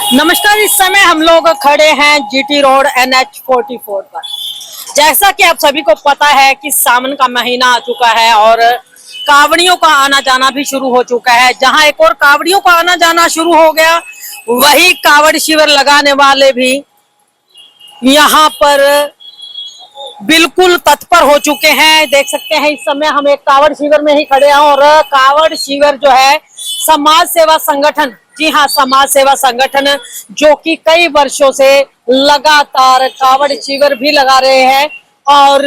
नमस्कार। इस समय हम लोग खड़े हैं जीटी रोड NH 44 पर। जैसा कि आप सभी को पता है कि सावन का महीना आ चुका है और कावड़ियों का आना जाना भी शुरू हो चुका है। जहां एक और कावड़ियों का आना जाना शुरू हो गया, वही कावड़ शिविर लगाने वाले भी यहाँ पर बिल्कुल तत्पर हो चुके हैं। देख सकते हैं इस समय हम एक कावड़ शिविर में ही खड़े हैं और कावड़ शिविर जो है समाज सेवा संगठन, जी हाँ, समाज सेवा संगठन जो कि कई वर्षों से लगातार कावड़ शिविर भी लगा रहे हैं और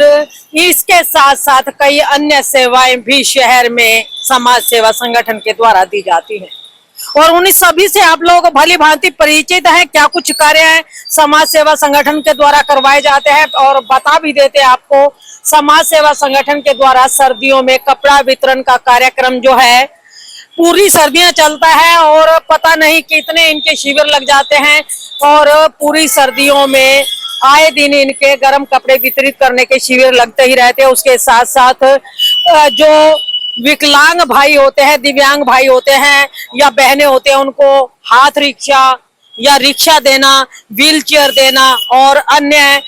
इसके साथ साथ कई अन्य सेवाएं भी शहर में समाज सेवा संगठन के द्वारा दी जाती हैं और उन्हीं सभी से आप लोग भली भांति परिचित हैं। क्या कुछ कार्य समाज सेवा संगठन के द्वारा करवाए जाते हैं और बता भी देते हैं आपको। समाज सेवा संगठन के द्वारा सर्दियों में कपड़ा वितरण का कार्यक्रम जो है पूरी सर्दियां चलता है और पता नहीं कितने इनके शिविर लग जाते हैं और पूरी सर्दियों में आए दिन इनके गर्म कपड़े वितरित करने के शिविर लगते ही रहते हैं। उसके साथ साथ जो विकलांग भाई होते हैं, दिव्यांग भाई होते हैं या बहनें होते हैं, उनको हाथ रिक्शा या रिक्शा देना, व्हील चेयर देना और अन्य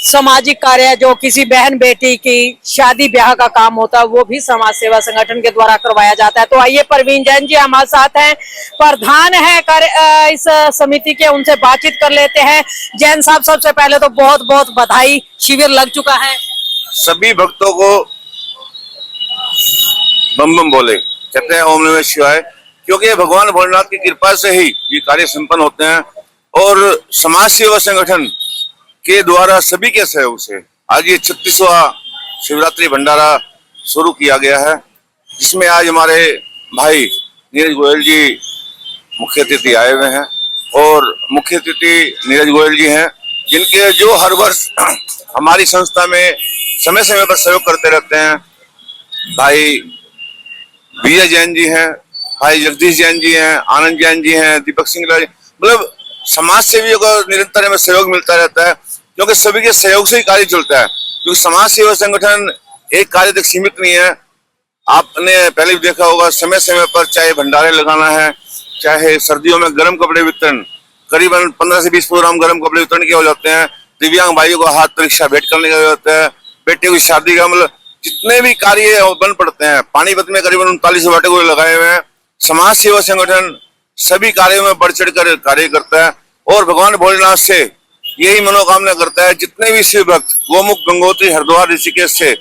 सामाजिक कार्य जो किसी बहन बेटी की शादी ब्याह का काम होता है वो भी समाज सेवा संगठन के द्वारा करवाया जाता है। तो आइए प्रवीण जैन जी हमारे साथ हैं, प्रधान है इस समिति के, उनसे बातचीत कर लेते हैं। जैन साहब, सबसे पहले तो बहुत बहुत बधाई, शिविर लग चुका है। सभी भक्तों को बम बम बोले, कहते हैं ओम नमः शिवाय, क्योंकि भगवान भोलेनाथ की कृपा से ही ये कार्य संपन्न होते हैं और समाज सेवा संगठन के द्वारा सभी के सहयोग से आज ये 36वां शिवरात्रि भंडारा शुरू किया गया है, जिसमें आज हमारे भाई नीरज गोयल जी मुख्य अतिथि आए हुए हैं और मुख्य अतिथि नीरज गोयल जी हैं, जिनके जो हर वर्ष हमारी संस्था में समय समय पर सहयोग करते रहते हैं। भाई विजय जैन जी हैं, भाई जगदीश जैन जी हैं, आनंद जैन जी हैं, दीपक सिंह, मतलब समाज सेवियों को निरंतर हमें सहयोग मिलता रहता है, क्योंकि सभी के सहयोग से ही कार्य चलता है। क्योंकि समाज सेवा संगठन एक कार्य तक सीमित नहीं है। आपने पहले भी देखा होगा, समय समय पर चाहे भंडारे लगाना है, चाहे सर्दियों में गर्म कपड़े वितरण, करीबन 15 से 20 प्रोग्राम गर्म कपड़े वितरण के हो जाते हैं। दिव्यांग भाइयों को हाथ रिक्शा भेंट करने का होता है, बेटे की शादी का, मतलब जितने भी कार्य बन पड़ते हैं। पानीपत में करीबन 39 वाटे लगाए हुए हैं। समाज सेवा संगठन सभी कार्यों में बढ़ चढ़ कर कार्य करता है और भगवान भोलेनाथ से यही मनोकामना करता है, जितने भी शिव भक्त गोमुख, गंगोत्री, हरिद्वार, ऋषिकेश से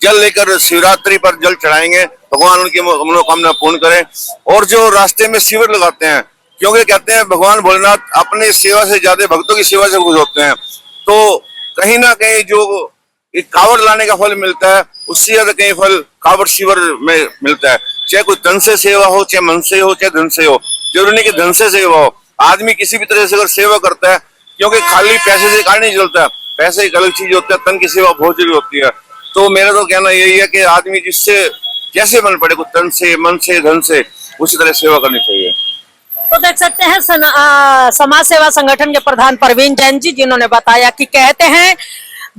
जल लेकर शिवरात्रि पर जल चढ़ाएंगे, भगवान उनकी मनोकामना पूर्ण करें। और जो रास्ते में शिविर लगाते हैं, क्योंकि कहते हैं भगवान भोलेनाथ अपनी सेवा से ज्यादा भक्तों की सेवा से खुश होते हैं, तो कहीं ना कहीं जो एक कावड़ लाने का फल मिलता है, उससे ज्यादा कहीं फल कावड़ शिविर में मिलता है। चाहे कोई तन से सेवा हो, चाहे मन से हो, चाहे धन से हो, जरूरी नहीं कि धन से सेवा हो। आदमी किसी भी तरह से अगर सेवा करता है, क्योंकि खाली पैसे से कार्य नहीं चलता, पैसे एक अलग चीज होता है, तन की सेवा बहुत जरूरी होती है। तो मेरा तो कहना यही है कि आदमी जिससे जैसे मन पड़े, तन से, मन से, धन से, उसी तरह सेवा करनी चाहिए। तो देख सकते हैं समाज सेवा संगठन के प्रधान प्रवीण जैन जी, जिन्होंने बताया कि कहते हैं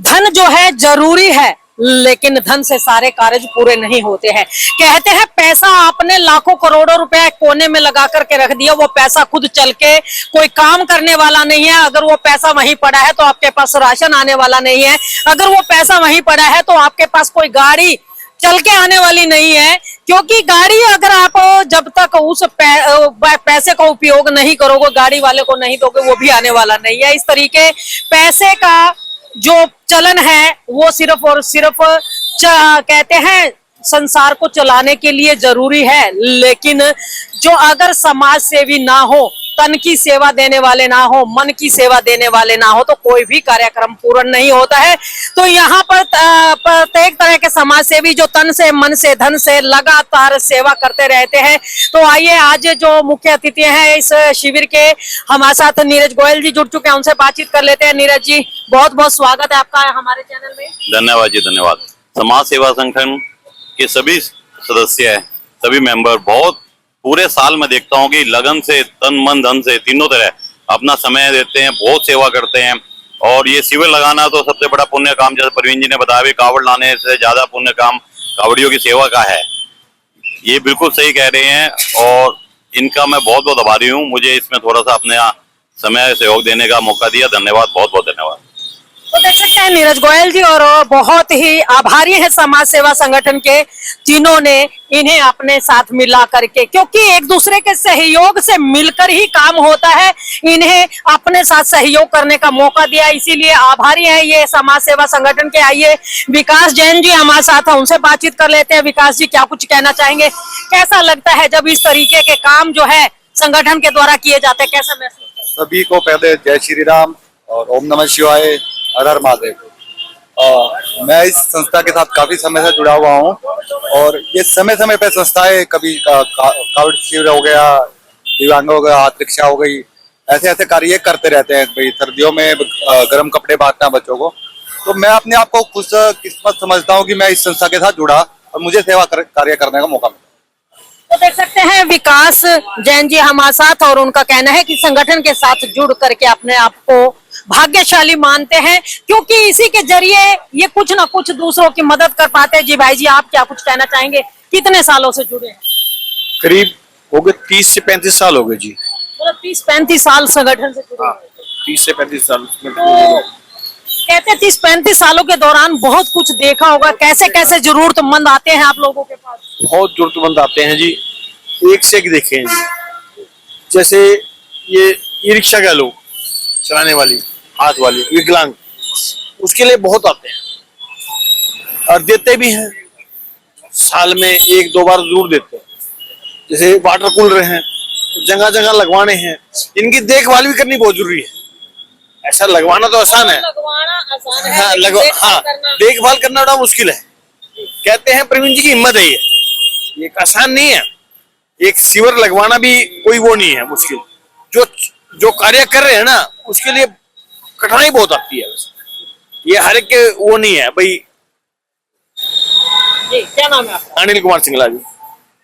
धन जो है जरूरी है, लेकिन धन से सारे कार्य पूरे नहीं होते हैं। कहते हैं पैसा आपने लाखों करोड़ों रुपए कोने में लगा करके रख दिया, वो पैसा खुद चल के कोई काम करने वाला नहीं है। अगर वो पैसा वहीं पड़ा है तो आपके पास राशन आने वाला नहीं है। अगर वो पैसा वहीं पड़ा है तो आपके पास कोई गाड़ी चल के आने वाली नहीं है, क्योंकि गाड़ी अगर आप जब तक उस पैसे का उपयोग नहीं करोगे, गाड़ी वाले को नहीं दोगे, वो भी आने वाला नहीं है। इस तरीके पैसे का जो चलन है वो सिर्फ और सिर्फ कहते हैं संसार को चलाने के लिए जरूरी है, लेकिन जो अगर समाज सेवी ना हो, तन की सेवा देने वाले ना हो, मन की सेवा देने वाले ना हो, तो कोई भी कार्यक्रम पूर्ण नहीं होता है। तो यहाँ पर प्रत्येक तरह के समाज सेवी जो तन से, मन से, धन से लगातार सेवा करते रहते हैं। तो आइए, आज जो मुख्य अतिथि हैं इस शिविर के, हमारे साथ नीरज गोयल जी जुड़ चुके हैं, उनसे बातचीत कर लेते हैं। नीरज जी, बहुत बहुत स्वागत है आपका हमारे चैनल में। धन्यवाद जी, धन्यवाद। समाज सेवा संगठन के सभी सदस्य, सभी मेंबर बहुत पूरे साल में देखता हूँ कि लगन से, तन मन धन से, तीनों तरह अपना समय देते हैं, बहुत सेवा करते हैं। और ये शिविर लगाना तो सबसे बड़ा पुण्य काम, जैसे प्रवीण जी ने बताया भी, कावड़ लाने से ज्यादा पुण्य काम कावड़ियों की सेवा का है। ये बिल्कुल सही कह रहे हैं और इनका मैं बहुत बहुत आभारी हूँ। मुझे इसमें थोड़ा सा अपने समय सहयोग देने का मौका दिया। धन्यवाद, बहुत बहुत धन्यवाद। तो देख सकते हैं नीरज गोयल जी, और बहुत ही आभारी है समाज सेवा संगठन के जिन्होंने इन्हें अपने साथ मिला करके, क्योंकि एक दूसरे के सहयोग से मिलकर ही काम होता है, इन्हें अपने साथ सहयोग करने का मौका दिया, इसीलिए आभारी है ये समाज सेवा संगठन के। आइए विकास जैन जी हमारे साथ है, उनसे बातचीत कर लेते हैं। विकास जी, क्या कुछ कहना चाहेंगे? कैसा लगता है जब इस तरीके के काम जो है संगठन के द्वारा किए जाते हैं, कैसा महसूस होता है? सभी को पहले जय श्री राम और ओम नमः शिवाय, हर हर महादेव। मैं इस संस्था के साथ काफी समय से जुड़ा हुआ हूँ और ये समय समय पे संस्थाएं, कभी कावड़ शिविर हो गया, दिव्यांग हो गया, हाथ रिक्शा हो गई, ऐसे ऐसे कार्य करते रहते हैं। भाई सर्दियों में गर्म कपड़े बांटना बच्चों को, तो मैं अपने आप को खुश किस्मत समझता हूँ कि मैं इस संस्था के साथ जुड़ा और मुझे सेवा कार्य करने का मौका मिला। तो देख सकते हैं विकास जैन जी हमारे साथ, और उनका कहना है कि संगठन के साथ जुड़ करके अपने आप को भाग्यशाली मानते हैं, क्योंकि इसी के जरिए ये कुछ ना कुछ दूसरों की मदद कर पाते हैं। जी भाई जी, आप क्या कुछ कहना चाहेंगे? कितने सालों से जुड़े हैं? करीब हो गए 30 से 35 साल हो गए जी। मतलब 30-35 साल संगठन से जुड़े हैं। 30 से 35 साल। तो कहते 30-35 सालों के दौरान बहुत कुछ देखा होगा, कैसे कैसे जरूरतमंद आते हैं आप लोगों के पास? बहुत जरूरतमंद आते हैं जी, एक से एक देखे हैं जी। जैसे ये ई रिक्शा का लोग चलाने वाली, हाथ वाली, विकलांग, उसके लिए बहुत आते हैं और देते भी हैं। साल में 1-2 बार जरूर देते हैं। जैसे वाटर कूलर हैं, जगह जगह लगवाने हैं, इनकी देखभाल भी करनी बहुत जरूरी है। ऐसा लगवाना तो आसान है, लगवाना आसान है, हाँ, देखभाल करना बड़ा मुश्किल है। कहते हैं प्रवीण जी की हिम्मत है ये आसान नहीं है। एक सीवर लगवाना भी कोई वो नहीं है मुश्किल, जो कार्य कर रहे हैं ना उसके लिए कठिनाई बहुत आती है। ये हर एक के वो नहीं है भाई। जी, क्या नाम है आपका? अनिल कुमार सिंगला जी।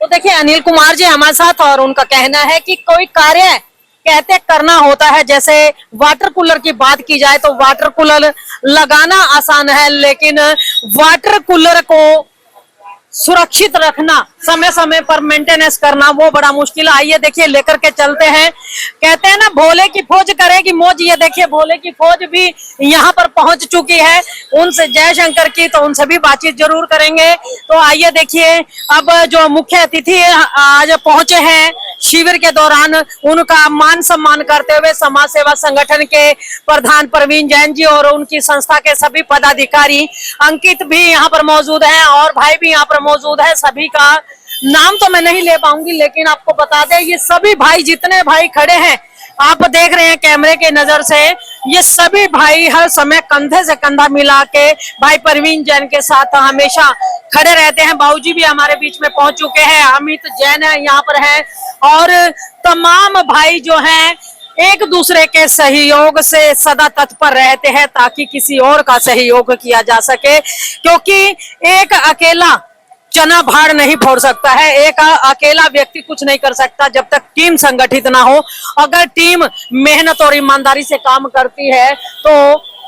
तो देखिए अनिल कुमार जी हमारे साथ, और उनका कहना है कि कोई कार्य कहते करना होता है, जैसे वाटर कूलर की बात की जाए तो वाटर कूलर लगाना आसान है, लेकिन वाटर कूलर को सुरक्षित रखना, समय समय पर मेंटेनेंस करना, वो बड़ा मुश्किल है। आइए देखिए लेकर के चलते हैं। कहते हैं ना भोले की फौज करेगी मौज, ये देखिए भोले की फौज भी यहाँ पर पहुंच चुकी है। उनसे जय शंकर की, तो उनसे भी बातचीत जरूर करेंगे। तो आइए देखिए, अब जो मुख्य अतिथि आज पहुंचे हैं शिविर के दौरान, उनका मान सम्मान करते हुए समाज सेवा संगठन के प्रधान प्रवीण जैन जी और उनकी संस्था के सभी पदाधिकारी, अंकित भी यहाँ पर मौजूद हैं और भाई भी यहाँ पर मौजूद है। सभी का नाम तो मैं नहीं ले पाऊंगी, लेकिन आपको बता दें ये सभी भाई, जितने भाई खड़े हैं आप देख रहे हैं कैमरे के नजर से, ये सभी भाई हर समय कंधे से कंधा मिला के भाई प्रवीण जैन के साथ हमेशा खड़े रहते हैं। बाबूजी भी हमारे बीच में पहुंच चुके हैं, अमित जैन है यहाँ पर है, और तमाम भाई जो हैं एक दूसरे के सहयोग से सदा तत्पर रहते हैं ताकि किसी और का सहयोग किया जा सके, क्योंकि एक अकेला चना भाड़ नहीं फोड़ सकता है, एक अकेला व्यक्ति कुछ नहीं कर सकता जब तक टीम संगठित ना हो। अगर टीम मेहनत और ईमानदारी से काम करती है तो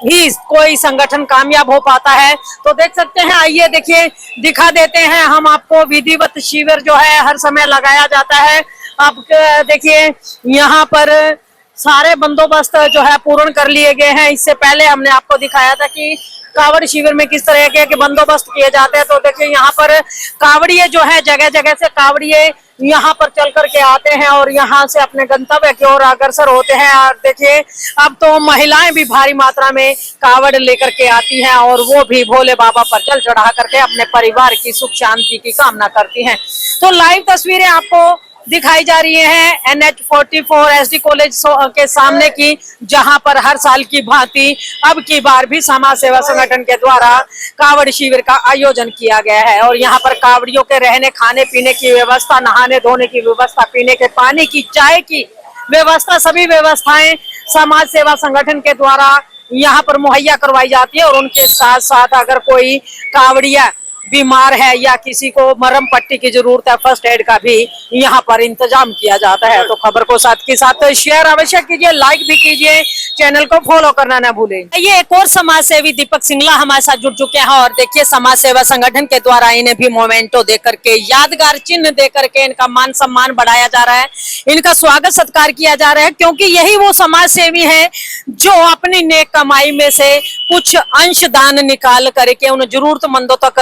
ही कोई संगठन कामयाब हो पाता है। तो देख सकते हैं, आइए देखिए, दिखा देते हैं हम आपको। विधिवत शिविर जो है हर समय लगाया जाता है। आप देखिए यहाँ पर सारे बंदोबस्त जो है पूर्ण कर लिए गए हैं। इससे पहले हमने आपको दिखाया था कि कावड़ शिविर में किस तरह के बंदोबस्त किए जाते हैं। तो देखिए यहाँ पर कावड़िए जो है, जगह जगह से कावड़िए यहाँ पर चल करके आते हैं और यहाँ से अपने गंतव्य की ओर अग्रसर होते हैं। और देखिए अब तो महिलाएं भी भारी मात्रा में कावड़ लेकर के आती हैं और वो भी भोले बाबा पर जल चढ़ा करके अपने परिवार की सुख शांति की कामना करती हैं। तो लाइव तस्वीरें आपको दिखाई जा रही हैं NH44 SD कॉलेज के सामने की, जहां पर हर साल की भांति अब की बार भी समाज सेवा संगठन के द्वारा कावड़ शिविर का आयोजन किया गया है। और यहां पर कावड़ियों के रहने खाने पीने की व्यवस्था, नहाने धोने की व्यवस्था, पीने के पानी की, चाय की व्यवस्था, सभी व्यवस्थाएं समाज सेवा संगठन के द्वारा यहाँ पर मुहैया करवाई जाती है। और उनके साथ साथ अगर कोई कावड़िया बीमार है या किसी को मरहम पट्टी की जरूरत है, फर्स्ट एड का भी यहाँ पर इंतजाम किया जाता है। तो खबर को साथ के साथ शेयर अवश्य कीजिए, लाइक भी कीजिए, चैनल को फॉलो करना ना भूलें। ये एक और समाज सेवी दीपक सिंगला हमारे साथ जुड़ चुके हैं और देखिए समाज सेवा संगठन के द्वारा इन्हें भी मोमेंटो दे करके, यादगार चिन्ह दे करके इनका मान सम्मान बढ़ाया जा रहा है, इनका स्वागत सत्कार किया जा रहा है, क्योंकि यही वो समाज सेवी है जो अपनी नेक कमाई में से कुछ अंश दान निकाल करके उन जरूरतमंदों तक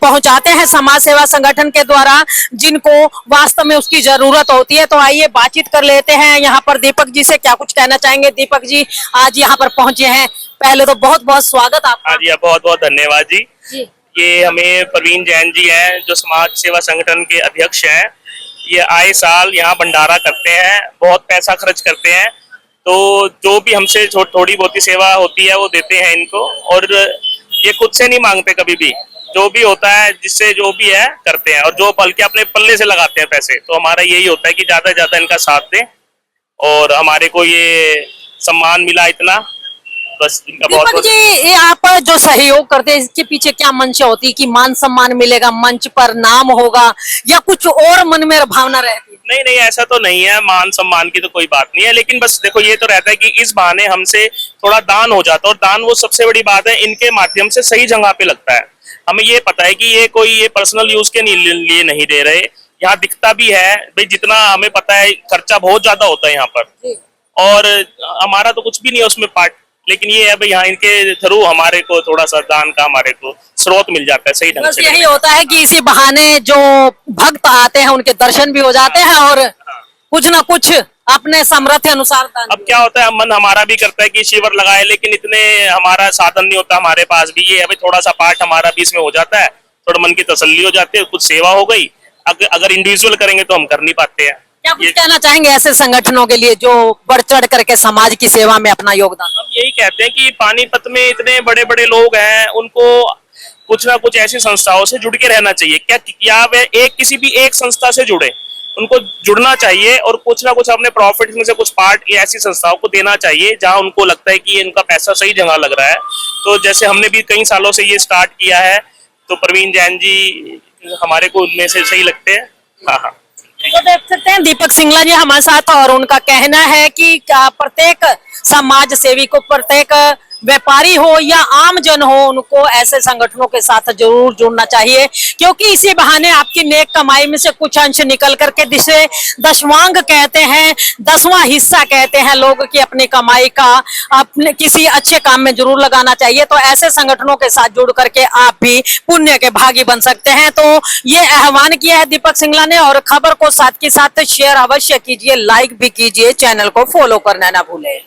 पहुंचाते हैं समाज सेवा संगठन के द्वारा, जिनको वास्तव में उसकी जरूरत होती है। तो आइए बातचीत कर लेते हैं यहाँ पर दीपक जी से, क्या कुछ कहना चाहेंगे। दीपक जी आज यहाँ पर पहुंचे हैं, पहले तो बहुत बहुत स्वागत आपका। हाँ जी, बहुत बहुत धन्यवाद जी। ये हमें प्रवीण जैन जी हैं जो समाज सेवा संगठन के अध्यक्ष हैं। ये आए साल यहाँ भंडारा करते हैं, बहुत पैसा खर्च करते हैं, तो जो भी हमसे थोड़ी बहुत सेवा होती है वो देते हैं इनको, और ये खुद से नहीं मांगते कभी भी, जो भी होता है जिससे जो भी है करते हैं, और जो बल्कि अपने पल्ले से लगाते हैं पैसे। तो हमारा यही होता है कि ज्यादा से ज्यादा इनका साथ दें, और हमारे को ये सम्मान मिला इतना, बस इनका बहुत दीपक बहुत। जी ये आप जो सहयोग करते हैं इसके पीछे क्या मंशा होती है कि मान सम्मान मिलेगा, मंच पर नाम होगा, या कुछ और मन में भावना रहती है? नहीं नहीं, ऐसा तो नहीं है, मान सम्मान की तो कोई बात नहीं है, लेकिन बस देखो ये तो रहता है कि इस बहाने हमसे थोड़ा दान हो जाता है, और दान वो सबसे बड़ी बात है, इनके माध्यम से सही जगह पे लगता है। हमें ये पता है कि ये कोई ये पर्सनल यूज के लिए नहीं दे रहे, यहाँ दिखता भी है भाई, जितना हमें पता है खर्चा बहुत ज्यादा होता है यहाँ पर, और हमारा तो कुछ भी नहीं है उसमें पार्ट, लेकिन ये है भाई यहाँ इनके थ्रू हमारे को थोड़ा सा दान का हमारे को स्रोत मिल जाता है सही ढंग बस से। यही होता है कि इसी बहाने जो भक्त आते हैं उनके दर्शन भी हो जाते हैं, और कुछ ना कुछ अपने सामर्थ्य अनुसार दान अब क्या होता है, मन हमारा भी करता है कि शिविर लगाए, लेकिन इतने हमारा साधन नहीं होता हमारे पास भी। ये अभी थोड़ा सा पार्ट हमारा भी इसमें हो जाता है, थोड़ा मन की तसल्ली हो जाती है, कुछ सेवा हो गई। अगर इंडिविजुअल करेंगे तो हम कर नहीं पाते हैं। क्या कुछ कहना चाहेंगे ऐसे संगठनों के लिए जो बढ़ चढ़ करके समाज की सेवा में अपना योगदान? हम यही कहते हैं कि पानीपत में इतने बड़े बड़े लोग हैं, उनको कुछ ना कुछ ऐसी संस्थाओं से जुड़ के रहना चाहिए। क्या या वे किसी भी एक संस्था से जुड़े, उनको जुड़ना चाहिए, और कुछ ना कुछ अपने प्रॉफिट में से कुछ पार्ट ऐसी संस्थाओं को देना चाहिए जहां उनको लगता है कि इनका पैसा सही जगह लग रहा है। तो जैसे हमने भी कई सालों से ये स्टार्ट किया है, तो प्रवीण जैन जी हमारे को उनमें से सही लगते हैं। हाँ हाँ, तो देख सकते हैं दीपक सिंगला जी हमारे साथ, और उनका कहना है कि प्रत्येक समाज सेवी को, प्रत्येक व्यापारी हो या आम जन हो, उनको ऐसे संगठनों के साथ जरूर जुड़ना चाहिए, क्योंकि इसी बहाने आपकी नेक कमाई में से कुछ अंश निकल करके, जिसे दशवांग कहते हैं, 10वां हिस्सा कहते हैं लोग, की अपनी कमाई का अपने किसी अच्छे काम में जरूर लगाना चाहिए। तो ऐसे संगठनों के साथ जुड़ करके आप भी पुण्य के भागी बन सकते हैं। तो ये आह्वान किया है दीपक सिंगला ने, और खबर को साथ के साथ शेयर अवश्य कीजिए, लाइक भी कीजिए, चैनल को फॉलो करना ना भूलें।